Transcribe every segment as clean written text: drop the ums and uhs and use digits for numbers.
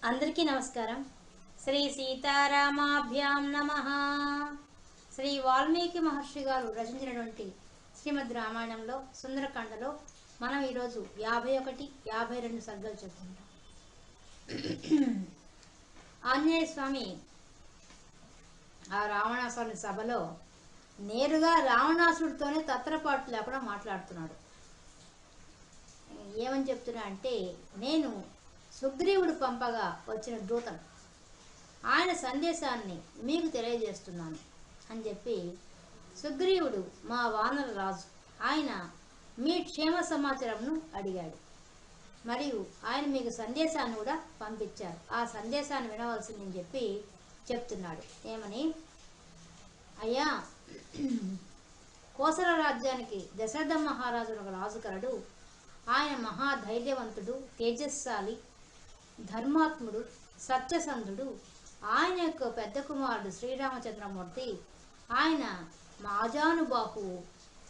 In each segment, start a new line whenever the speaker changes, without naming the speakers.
అందరికీ నమస్కారం. శ్రీ సీతారామాభ్యాం నమః. శ్రీ వాల్మీకి మహర్షి గారు రచించినటువంటి శ్రీమద్ రామాయణంలో సుందరకాండలో మనం ఈరోజు 51, 52 సర్గలు చెప్పుకుంటాం. ఆంజనేయ స్వామి ఆ రావణాసురుని సభలో నేరుగా రావణాసుడితోనే తత్రపాటు లేకుండా మాట్లాడుతున్నాడు. ఏమని చెప్తున్నా అంటే, నేను సుగ్రీవుడు పంపగా వచ్చిన దూతను, ఆయన సందేశాన్ని మీకు తెలియజేస్తున్నాను అని చెప్పి, సుగ్రీవుడు మా వానర రాజు, ఆయన మీ క్షేమ సమాచారంను అడిగాడు. మరియు ఆయన మీకు సందేశాన్ని కూడా పంపించారు. ఆ సందేశాన్ని వినవలసిందని చెప్పి చెప్తున్నాడు. ఏమని? అయ్యా, కోసల రాజ్యానికి దశరథ మహారాజు ఒక రాజు కలడు. ఆయన మహాధైర్యవంతుడు, తేజస్శాలి, ధర్మాత్ముడు, సత్యసంధుడు. ఆయన యొక్క పెద్ద కుమారుడు శ్రీరామచంద్రమూర్తి. ఆయన మాజానుబాహువు,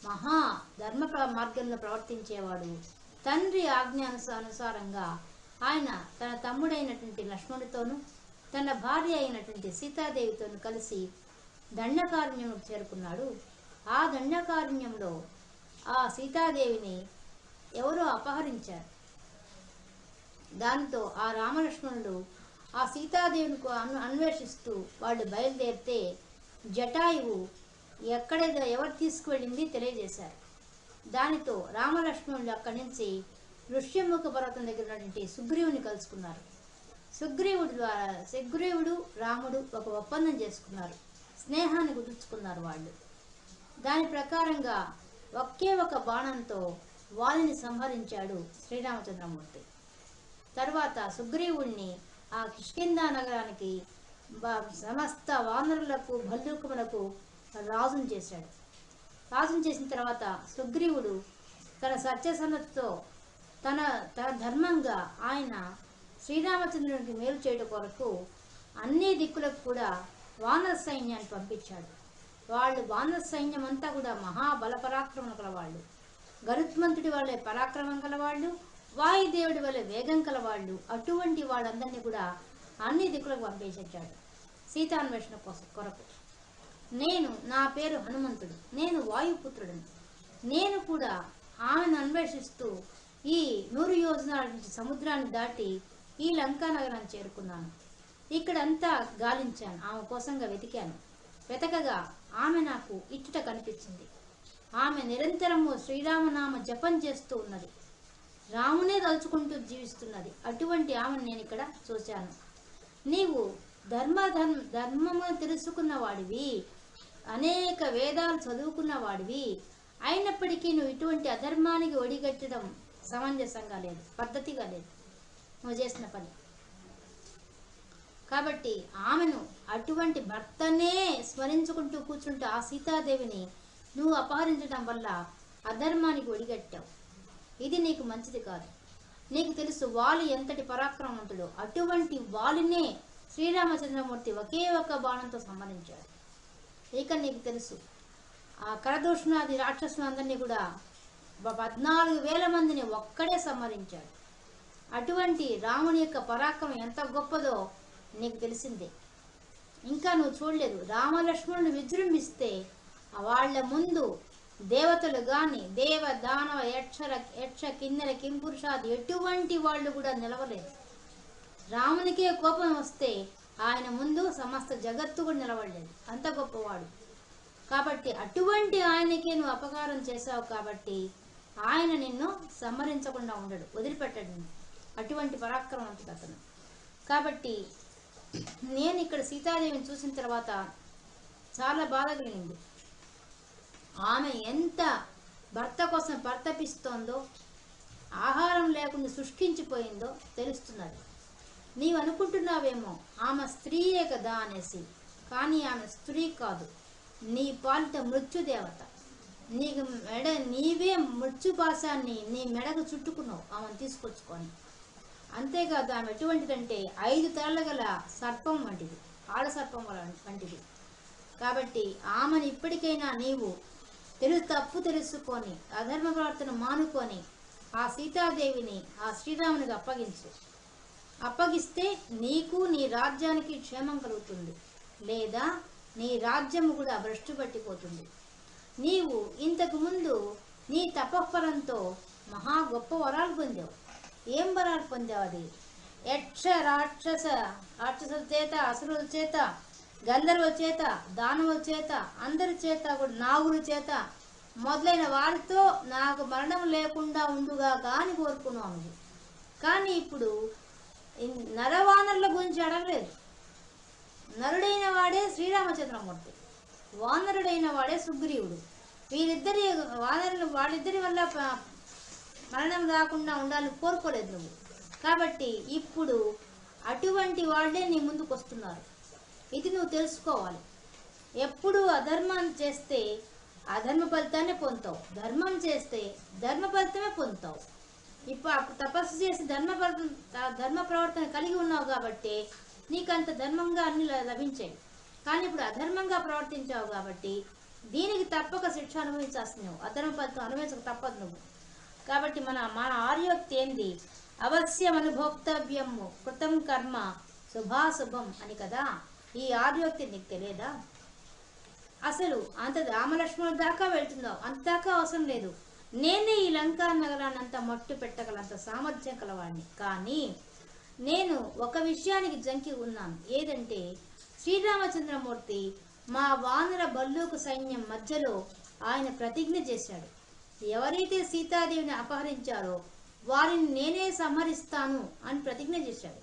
మహా ధర్మ మార్గంలో ప్రవర్తించేవాడు. తండ్రి ఆజ్ఞానుసారంగా ఆయన తన తమ్ముడైనటువంటి లక్ష్మణుడితోనూ తన భార్య అయినటువంటి సీతాదేవితోనూ కలిసి దండకారణ్యంకు చేరుకున్నాడు. ఆ దండకారణ్యంలో ఆ సీతాదేవిని ఎవరో అపహరించారు. దాంతో ఆ రామలక్ష్మణుడు ఆ సీతాదేవిని అన్వేషిస్తూ వాళ్ళు బయలుదేరితే జటాయువు ఎవరు తీసుకువెళ్ళింది తెలియజేశారు. దానితో రామలక్ష్మణుడు అక్కడి నుంచి ఋష్యముఖ పర్వతం దగ్గర ఉన్నటువంటి సుగ్రీవుని కలుసుకున్నారు. సుగ్రీవుడు రాముడు ఒక ఒప్పందం చేసుకున్నారు. స్నేహాన్ని కుదుర్చుకున్నారు వాళ్ళు. దాని ప్రకారంగా ఒకే ఒక బాణంతో వాలిని సంహరించాడు శ్రీరామచంద్రమూర్తి. తర్వాత సుగ్రీవుణ్ణి ఆ కిష్కిందా నగరానికి సమస్త వానరులకు భల్లూకములకు రాజును చేశాడు. రాజును చేసిన తర్వాత సుగ్రీవుడు తన సత్యసనతతో తన ధర్మంగా ఆయన శ్రీరామచంద్రునికి మేలు చేయడం కొరకు అన్ని దిక్కులకు కూడా వానర సైన్యాన్ని పంపించాడు. వాళ్ళు వానర సైన్యం అంతా కూడా మహాబల పరాక్రమం కలవాళ్ళు, గరుత్మంతుడి వల్లే పరాక్రమం కలవాళ్ళు, వాయుదేవుడి వల్ల వేగం కలవాళ్ళు. అటువంటి వాళ్ళందరినీ కూడా అన్ని దిక్కులకు పంపించాడు సీతాన్వేషణ కొరకు. నా పేరు హనుమంతుడు, నేను వాయుపుత్రుడిని. నేను కూడా ఆమెను అన్వేషిస్తూ ఈ 100 యోజనాల నుంచి సముద్రాన్ని దాటి ఈ లంకా నగరాన్ని చేరుకున్నాను. ఇక్కడంతా గాలించాను, ఆమె కోసంగా వెతకగా ఆమె నాకు ఇచ్చుట కనిపించింది. ఆమె నిరంతరము శ్రీరామనామ జపం చేస్తూ ఉన్నది, రామునే తలుచుకుంటూ జీవిస్తున్నది. అటువంటి ఆమెను నేను ఇక్కడ చూశాను. నీవు ధర్మము తెలుసుకున్న వాడివి, అనేక వేదాలు చదువుకున్న వాడివి. అయినప్పటికీ నువ్వు ఇటువంటి అధర్మానికి ఒడిగట్టడం సమంజసంగా లేదు, పద్ధతిగా లేదు నువ్వు చేసిన పని. కాబట్టి ఆమెను, అటువంటి భర్తనే స్మరించుకుంటూ కూర్చుంటూ ఆ సీతాదేవిని నువ్వు అపహరించడం వల్ల అధర్మానికి ఒడిగట్టావు. ఇది నీకు మంచిది కాదు. నీకు తెలుసు వాలి ఎంతటి పరాక్రమవంతుడో. అటువంటి వాలినే శ్రీరామచంద్రమూర్తి ఒకే ఒక బాణంతో సంహరించాడు. ఇక నీకు తెలుసు ఆ కరదూషణాది రాక్షసులందరినీ కూడా 14,000 మందిని ఒక్కడే సంహరించాడు. అటువంటి రాముని యొక్క పరాక్రమం ఎంత గొప్పదో నీకు తెలిసిందే. ఇంకా నువ్వు చూడలేదు. రామలక్ష్మణుని విజృంభిస్తే వాళ్ళ ముందు దేవతలు గాని, దేవ దానవ యక్ష కిన్నెర కింపురుషాది ఎటువంటి వాళ్ళు కూడా నిలవలేదు. రామునికే కోపం వస్తే ఆయన ముందు సమస్త జగత్తు కూడా నిలవలేదు, అంత గొప్పవాడు. కాబట్టి అటువంటి ఆయనకే నువ్వు అపకారం చేశావు. కాబట్టి ఆయన నిన్ను సంహరించకుండా ఉండడు, వదిలిపెట్టడు నిన్ను. అటువంటి పరాక్రమవంతుడు అతను. కాబట్టి నేను ఇక్కడ సీతాదేవిని చూసిన తర్వాత చాలా బాధ కలిగింది. ఆమె ఎంత భర్త కోసం పరితపిస్తోందో, ఆహారం లేకుండా శుష్కించిపోయిందో తెలుస్తున్నది. నీవు అనుకుంటున్నావేమో ఆమె స్త్రీయే కదా అనేసి, కానీ ఆమె స్త్రీ కాదు, నీ పాలిట మృత్యుదేవత. నీవే మృత్యుపాశాన్ని నీ మెడకు చుట్టుకున్నావు ఆమెను తీసుకొచ్చుకొని. అంతేకాదు ఆమె ఎటువంటిదంటే 5 తలలు గల సర్పం వంటిది, ఆడసర్పం వంటిది. కాబట్టి ఆమెను ఇప్పటికైనా నీవు తప్పు తెలుసుకొని అధర్మ ప్రవర్తన మానుకొని ఆ సీతాదేవిని ఆ శ్రీరామునికి అప్పగించు. అప్పగిస్తే నీకు నీ రాజ్యానికి క్షేమం కలుగుతుంది, లేదా నీ రాజ్యము కూడా భ్రష్టు పట్టిపోతుంది. నీవు ఇంతకు ముందు నీ తపఫలంతో మహా గొప్ప వరాలు పొందావు. ఏం వరాలు పొందావు? అది యక్ష రాక్షసుల చేత, అసురుల చేత, గంధర్వుల చేత, దానవుల చేత, అందరి చేత కూడా, నాగుల చేత మొదలైన వారితో నాకు మరణం లేకుండా ఉండుగా అని కోరుకున్నావు. కానీ ఇప్పుడు నరవానరుల గురించి అడగలేదు. నరుడైన వాడే శ్రీరామచంద్రమూర్తి, వానరుడైన వాడే సుగ్రీవుడు. వీరిద్దరి వానరులు వాళ్ళిద్దరి వల్ల మరణం రాకుండా ఉండాలని కోరుకోలేదు నువ్వు. కాబట్టి ఇప్పుడు అటువంటి వాళ్ళే నీ ముందుకు వస్తున్నారు. ఇది నువ్వు తెలుసుకోవాలి. ఎప్పుడు అధర్మాన్ని చేస్తే అధర్మ ఫలితాన్ని పొందుతావు, ధర్మం చేస్తే ధర్మ ఫలితమే పొందుతావు. ఇప్పుడు తపస్సు చేసి ధర్మ ప్రవర్తన కలిగి ఉన్నావు కాబట్టి నీకు అంత ధర్మంగా అన్ని లభించాయి. కానీ ఇప్పుడు అధర్మంగా ప్రవర్తించావు కాబట్టి దీనికి తప్పక శిక్ష అనుభవించాల్సి నువ్వు, అధర్మ ఫలితం అనుభవించక తప్పదు నువ్వు. కాబట్టి మన ఆర్యోక్తి ఏంది? అవశ్యం అనుభోక్తవ్యము కృతం కర్మ శుభాశుభం అని కదా. ఈ ఆర్యోక్తి నీకు తెలియదా? అసలు అంత రామలక్ష్మణుల దాకా వెళ్తున్నావు, అంతదాకా అవసరం లేదు. నేనే ఈ లంకా నగరాన్ని అంతా మట్టు పెట్టగలంత సామర్థ్యం కలవాడిని. కానీ నేను ఒక విషయానికి జంకి ఉన్నాను. ఏదంటే శ్రీరామచంద్రమూర్తి మా వానర బల్లూకు సైన్యం మధ్యలో ఆయన ప్రతిజ్ఞ చేశాడు. ఎవరైతే సీతాదేవిని అపహరించారో వారిని నేనే సంహరిస్తాను అని ప్రతిజ్ఞ చేశాడు.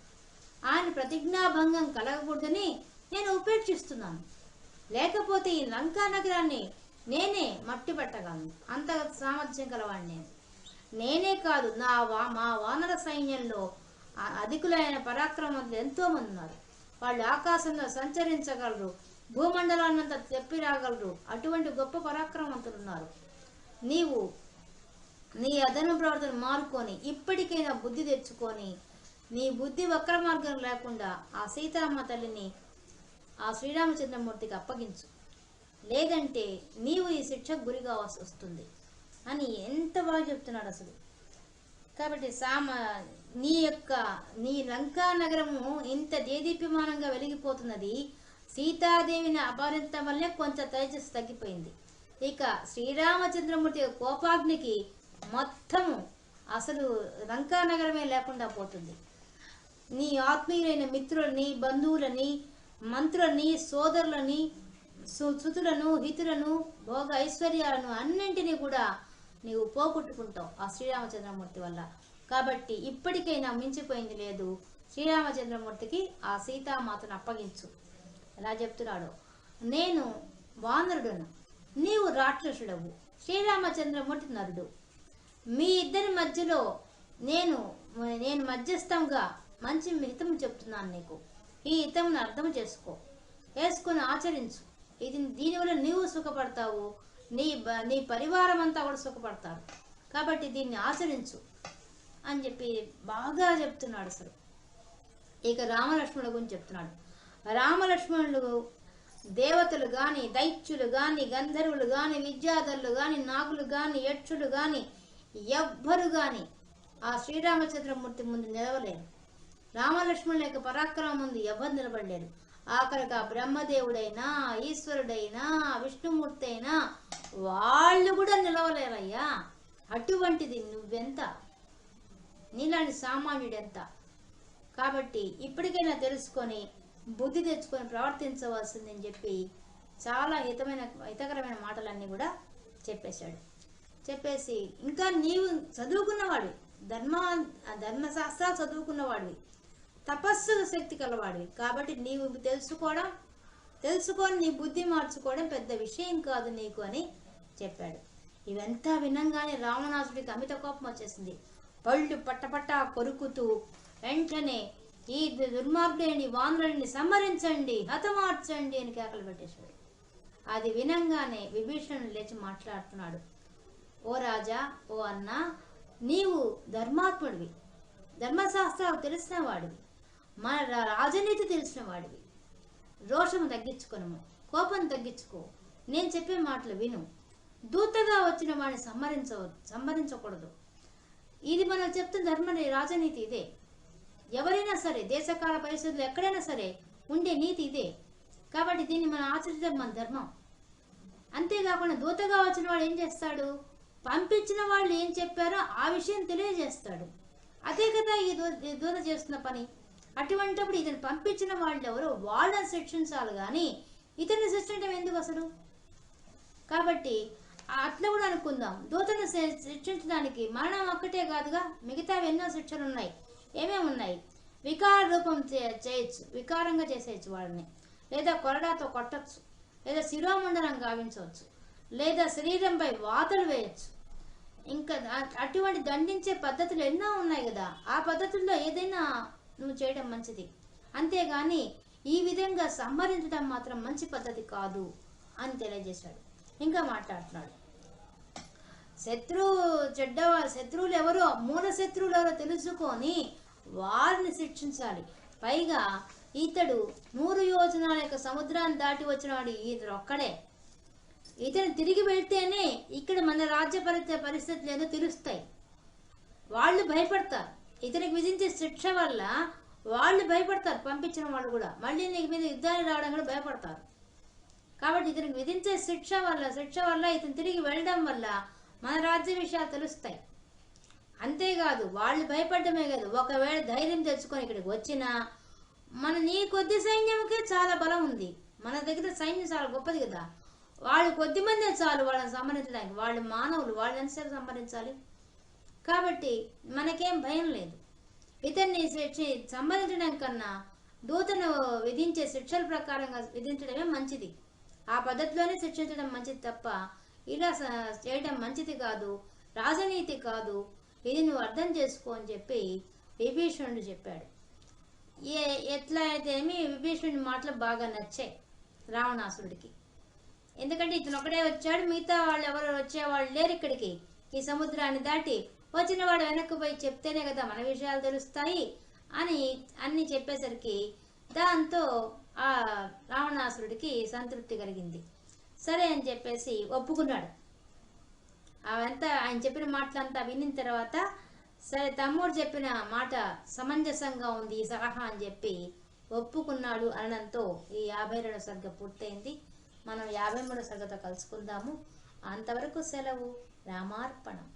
ఆయన ప్రతిజ్ఞాభంగం కలగకూడదని నేను ఉపేక్షిస్తున్నాను. లేకపోతే ఈ లంకా నగరాన్ని నేనే మట్టి పట్టగలను, అంత సామర్థ్యం కలవాడిని. నేనే కాదు, మా వానర సైన్యంలో అధికులైన పరాక్రమవంతులు ఎంతోమంది ఉన్నారు. వాళ్ళు ఆకాశంలో సంచరించగలరు, భూమండలాన్నంతా తెప్పి రాగలరు. అటువంటి గొప్ప పరాక్రమవంతులు ఉన్నారు. నీవు నీ అధర్మ ప్రవర్తన మారుకొని ఇప్పటికైనా బుద్ధి తెచ్చుకొని నీ బుద్ధి వక్ర మార్గం లేకుండా ఆ సీతామ్మ తల్లిని ఆ శ్రీరామచంద్రమూర్తికి అప్పగించు. లేదంటే నీవు ఈ శిక్షకు గురిగా వస్తుంది అని ఎంత బాగా చెప్తున్నాడు అసలు. కాబట్టి నీ లంకా నగరము ఇంత దేదీప్యమానంగా వెలిగిపోతున్నది సీతాదేవిని అపహరించడం వల్లే కొంచెం తేజస్సు తగ్గిపోయింది. ఇక శ్రీరామచంద్రమూర్తి కోపాగ్నికి మొత్తము అసలు లంకా నగరమే లేకుండా పోతుంది. నీ ఆత్మీయులైన మిత్రులని, బంధువులని, మంత్రులని, సోదరులని, సుతులను, హితులను, భోగ ఐశ్వర్యాలను అన్నింటినీ కూడా నీవు పోగొట్టుకుంటావు ఆ శ్రీరామచంద్రమూర్తి వల్ల. కాబట్టి ఇప్పటికైనా మించిపోయింది లేదు. శ్రీరామచంద్రమూర్తికి ఆ సీతామాతను అప్పగించు. ఎలా చెప్తున్నాడు? నేను వానరుడును, నీవు రాక్షసుడవు, శ్రీరామచంద్రమూర్తి నరుడు. మీ ఇద్దరి మధ్యలో నేను మధ్యస్థంగా మంచి హితం చెప్తున్నాను నీకు. ఈ హితంను అర్థం చేసుకొని ఆచరించు. దీనివల్ల నీవు సుఖపడతావు, నీ పరివారం అంతా కూడా సుఖపడతారు. కాబట్టి దీన్ని ఆచరించు అని చెప్పి బాగా చెప్తున్నాడు అసలు. ఇక రామలక్ష్మణుల గురించి చెప్తున్నాడు. రామలక్ష్మణులు దేవతలు కానీ, దైత్యులు కానీ, గంధర్వులు కానీ, విద్యాధరులు కానీ, నాగులు కానీ, యక్షులు కానీ ఎవ్వరు కానీ ఆ శ్రీరామచంద్రమూర్తి ముందు నిలవలేరు. రామలక్ష్మణుల యొక్క పరాక్రమం ముందు ఎవరు నిలబడలేరు. ఆఖరికి ఆ బ్రహ్మదేవుడైనా, ఈశ్వరుడైనా, విష్ణుమూర్తి అయినా వాళ్ళు కూడా నిలవలేరయ్యా. అటువంటిది నువ్వెంత, నీలాంటి సామాన్యుడెంత. కాబట్టి ఇప్పటికైనా తెలుసుకొని బుద్ధి తెచ్చుకొని ప్రవర్తించవలసిందని చెప్పి చాలా హితకరమైన మాటలన్నీ కూడా చెప్పేశాడు. చెప్పేసి ఇంకా నీవు చదువుకున్నవాడివి, ధర్మశాస్త్రాలు చదువుకున్నవాడివి, తపస్సు శక్తి కలవాడివి. కాబట్టి నీవు తెలుసుకొని నీ బుద్ధి మార్చుకోవడం పెద్ద విషయం కాదు నీకు అని చెప్పాడు. ఇవంతా వినంగానే రావణాసుడికి అమిత కోపం వచ్చేసింది. పళ్ళు పట్టపట్ట కొరుకుతూ వెంటనే ఈ దుర్మార్గుని వానరుని సంహరించండి, హతమార్చండి అని కేకలు పెట్టేశాడు. అది వినంగానే విభీషణుడు లేచి మాట్లాడుతున్నాడు. ఓ రాజా, ఓ అన్న, నీవు ధర్మాత్ముడివి, ధర్మశాస్త్రాలు తెలిసిన వాడివి, మన రాజనీతి తెలిసిన వాడివి. రోషము తగ్గించుకొను, కోపం తగ్గించుకో, నేను చెప్పే మాటలు విను. దూతగా వచ్చిన వాడిని సంహరించకూడదు. ఇది మనం చెప్తున్న రాజనీతి ఇదే. ఎవరైనా సరే దేశకాల పరిస్థితులు ఎక్కడైనా సరే ఉండే నీతి ఇదే. కాబట్టి దీన్ని మనం ఆచరించడం మన ధర్మం. అంతేకాకుండా దూతగా వచ్చిన వాడు ఏం చేస్తాడు? పంపించిన వాళ్ళు ఏం చెప్పారో ఆ విషయం తెలియజేస్తాడు. అదే కదా ఈ దూత చేస్తున్న పని. అటువంటిప్పుడు ఇతను పంపించిన వాళ్ళు ఎవరో వాళ్ళని శిక్షించాలి కానీ ఇతన్ని శిక్షించడం ఎందుకు అసలు? కాబట్టి అట్లా కూడా అనుకుందాం, దూతను శిక్షించడానికి మరణం ఒక్కటే కాదుగా, మిగతా ఎన్నో శిక్షలు ఉన్నాయి. ఏమేమి ఉన్నాయి? వికార రూపం చేయొచ్చు, వికారంగా చేసేయచ్చు వాళ్ళని, లేదా కొరడాతో కొట్టచ్చు, లేదా శిరోమండలం గావించవచ్చు, లేదా శరీరంపై వాతలు వేయచ్చు. ఇంకా అటువంటి దండించే పద్ధతులు ఎన్నో ఉన్నాయి కదా. ఆ పద్ధతుల్లో ఏదైనా నువ్వు చేయడం మంచిది. అంతేగాని ఈ విధంగా సంహరించడం మాత్రం మంచి పద్ధతి కాదు అని తెలియజేశాడు. ఇంకా మాట్లాడుతున్నాడు, శత్రువులు ఎవరో, మూల శత్రువులు ఎవరో తెలుసుకొని వారిని శిక్షించాలి. పైగా ఇతడు 100 యోజనాల యొక్క సముద్రాన్ని దాటి వచ్చినవాడు ఇతడు ఒక్కడే. ఇతను తిరిగి వెళ్తేనే ఇక్కడ మన రాజ్య పరిస్థితులు ఏదో తెలుస్తాయి. వాళ్ళు భయపడతారు. ఇతనికి విధించే శిక్ష వల్ల వాళ్ళు భయపడతారు. పంపించిన వాళ్ళు కూడా మళ్ళీ నీకు మీద యుద్ధానికి రావడం కూడా భయపడతారు. కాబట్టి ఇతనికి విధించే శిక్ష వల్ల ఇతను తిరిగి వెళ్ళడం వల్ల మన రాజ్య విషయాలు తెలుస్తాయి. అంతేకాదు వాళ్ళు భయపడమే కాదు, ఒకవేళ ధైర్యం తెచ్చుకొని ఇక్కడికి వచ్చినా నీ కొద్ది సైన్యంకే చాలా బలం ఉంది. మన దగ్గర సైన్యం చాలా గొప్పది కదా. వాళ్ళు కొద్ది మందే చాలు వాళ్ళని సంహరించడానికి. వాళ్ళు మానవులు, వాళ్ళు ఎంతసేపు సంహరించాలి? కాబట్టి మనకేం భయం లేదు. ఇతన్ని సంహరించడం కన్నా దూతను విధించే శిక్షల ప్రకారంగా విధించడమే మంచిది. ఆ పద్ధతిలోనే శిక్షించడం మంచిది తప్ప ఇలా చేయడం మంచిది కాదు, రాజనీతి కాదు. ఇది నువ్వు అర్థం చేసుకో అని చెప్పి విభీషణుడు చెప్పాడు. ఎట్లా అయితేనేమి విభీషణుడి మాటలు బాగా నచ్చాయి రావణాసురుడికి. ఎందుకంటే ఇతను ఒకడే వచ్చాడు, మిగతా వాళ్ళు ఎవరు వచ్చేవాళ్ళు లేరు ఇక్కడికి. ఈ సముద్రాన్ని దాటి వచ్చిన వాడు వెనక్కి పోయి చెప్తేనే కదా మన విషయాలు తెలుస్తాయి అని అన్ని చెప్పేసరికి దాంతో ఆ రావణాసురుడికి సంతృప్తి కలిగింది. సరే అని చెప్పేసి ఒప్పుకున్నాడు. అవంతా ఆయన చెప్పిన మాటలంతా విన్న తర్వాత సరే తమ్ముడు చెప్పిన మాట సమంజసంగా ఉంది ఈ సలహా అని చెప్పి ఒప్పుకున్నాడు అనడంతో ఈ 52వ సర్గ పూర్తయింది. మనం 53వ సర్గతో కలుసుకుందాము. అంతవరకు సెలవు. రామార్పణం.